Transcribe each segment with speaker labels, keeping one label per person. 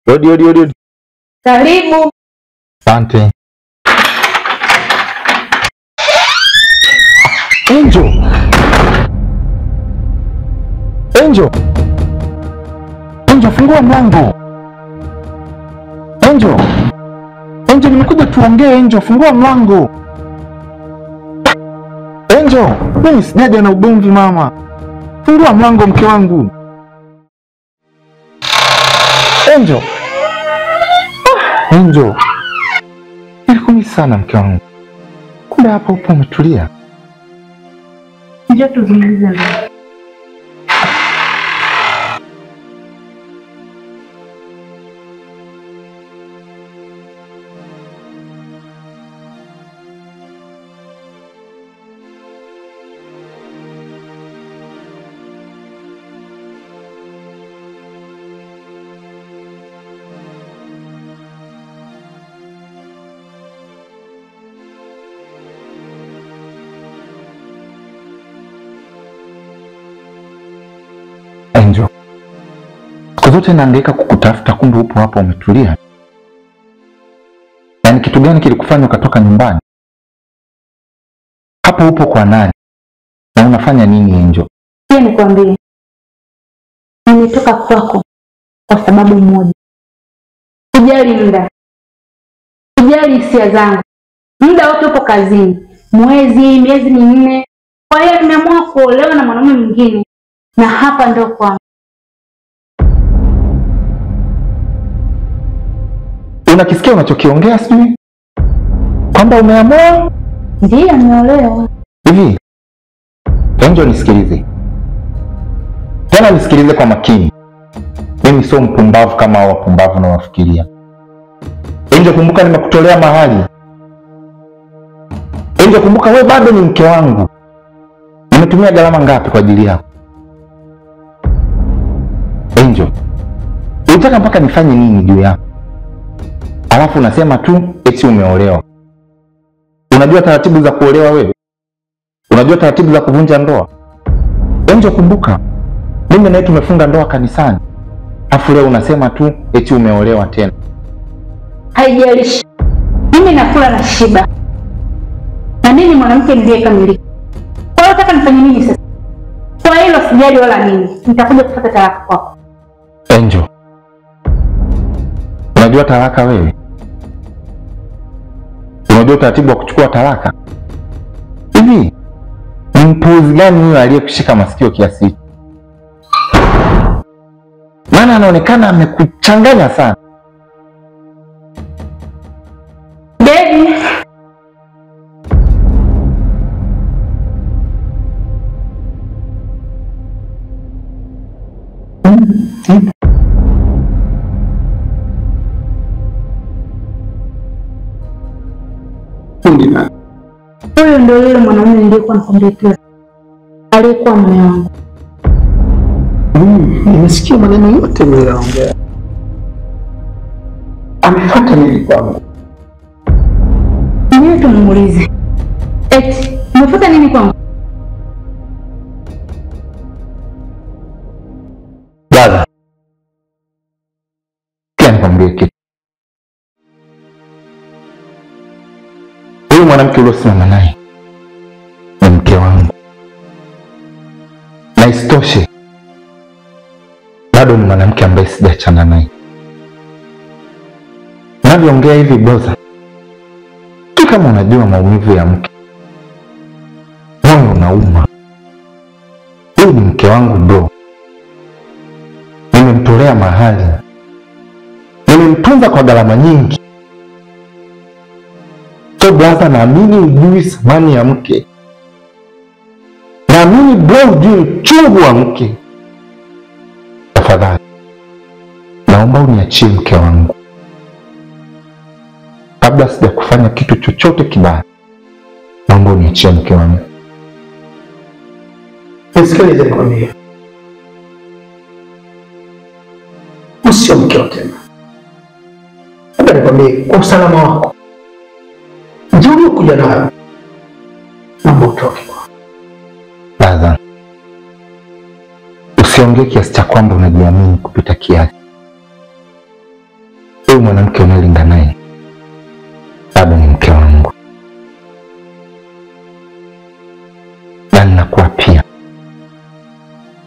Speaker 1: Odi.
Speaker 2: Karibu.
Speaker 1: Asante. Angel, fungua mlango. Angel, nimekuja tuongee. Angel, fungua mlango. Angel, mimi sijaja na ugomvi mama. Fungua mlango mke wangu. Angel. Nilikumi sana mke wangu. Kumbe hapo upo umetulia.
Speaker 2: Njoo tuzungumze.
Speaker 1: Angel, siku zote nahangaika kukutafuta, kumbe upo hapo umetulia. Yaani kitu gani kilikufanya ukatoka nyumbani? Hapo upo kwa nani? Na unafanya nini Angel?
Speaker 2: Pia nikwambie, nimetoka kwako kwa sababu moja. Kujali muda, kujali hisia zangu. Muda wote upo kazini, miezi minne. Kwa hiyo nimeamua kuolewa na mwanamume mwingine. Na hapa ndo kwa.
Speaker 1: Unakisikia unachokiongea sijui? Kwamba umeamua?
Speaker 2: Ndiyo, nimeolewa.
Speaker 1: Hivi. Angel, nisikilize. Tena nisikilize kwa makini. Mimi sio mpumbavu kama hao wapumbavu na wafikiria. Angel, kumbuka nimekutolea mahali. Angel, kumbuka wewe bado ni mke wangu. Nimetumia gharama ngapi kwa ajili yako? Angel, unataka mpaka nifanye nini juu yako? Alafu unasema tu eti umeolewa. Unajua taratibu za kuolewa wewe? Unajua taratibu za kuvunja ndoa? Angel, kumbuka mimi na wewe tumefunga ndoa kanisani. Alafu leo unasema tu eti umeolewa tena.
Speaker 2: Haijalishi. Mimi nakula na shiba. Na mimi mwanamke niliyekamilika. Kwa hiyo nataka nifanye nini sasa? Kwa hilo sijali wala nini. Nitakuja kupata talaka kwako.
Speaker 1: Angel, unajua talaka wewe? Unajua taratibu wa kuchukua talaka? Hivi ni mpuuzi gani huyo aliyekushika masikio kiasi hiki? Maana anaonekana amekuchanganya sana.
Speaker 2: Baby. Huyo ndio yule mwanamume niliyekuwa nakwambia kila aliyekuwa mume wangu.
Speaker 3: Nimesikia maneno yote mliyoongea. Amefuata nini kwangu?
Speaker 2: Mimi tumuulize. Eti, umefuata nini kwangu?
Speaker 1: Dada, kia nikwambie kitu. Huyu mwanamke uliosimama naye ni mke wangu. Na isitoshe, bado ni mwanamke ambaye sijaachana naye. Navyoongea hivi boza, tu kama unajua maumivu ya mke, moyo unauma. Huyu ni mke wangu bro. Nimemtolea mahali, nimemtunza kwa gharama nyingi. So brother, naamini ujui thamani ya mke. Naamini bro ujui uchungu wa mke. Tafadhali, naomba uniachie mke wangu. Kabla sija kufanya kitu chochote kibaya, naomba uniachie mke wangu.
Speaker 3: Nisikilize nikwambie. Usio mkeo tena. Labda nikwambie kwa usalama wako. Njoo kuja nayo. Naomba utoke.
Speaker 1: Brother, usiongee kiasi cha kwamba unajiamini kupita kiasi. Wewe mwanamke unayelinga naye bado ni mke wangu. Na ninakuapia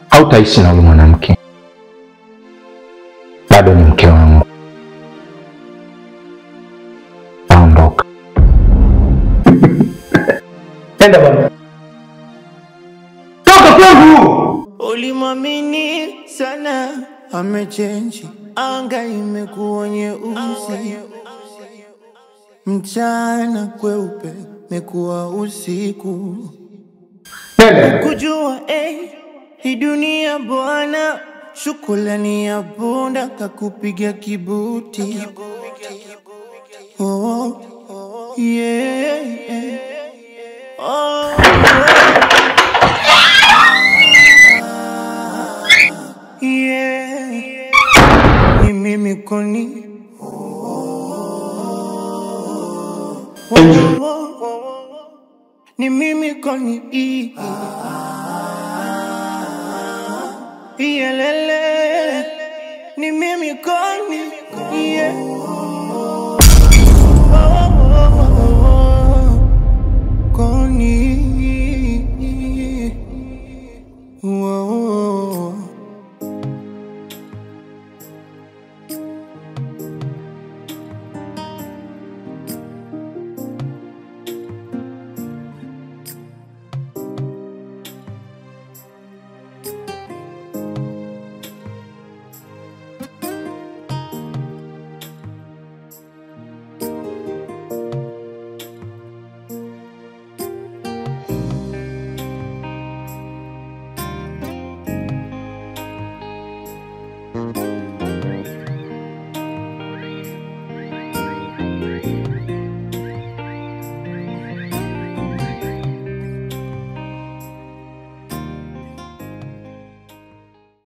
Speaker 1: hautaishi na yule mwanamke. Bado ni mke wangu. Naondoka.
Speaker 3: Enda bwana. Toka kwangu.
Speaker 4: Ulimwamini sana, amechange. Anga imekuwa nyeusi, mchana kweupe mekuwa usiku.
Speaker 3: Nenda.
Speaker 4: Kujua hii dunia bwana, shukrani ya punda kakupiga kibuti. Oh, yeah. Oh, yeah. Ni mimi koni. Ni mimi koni. Yelele. Ni mimi koni. Yeah.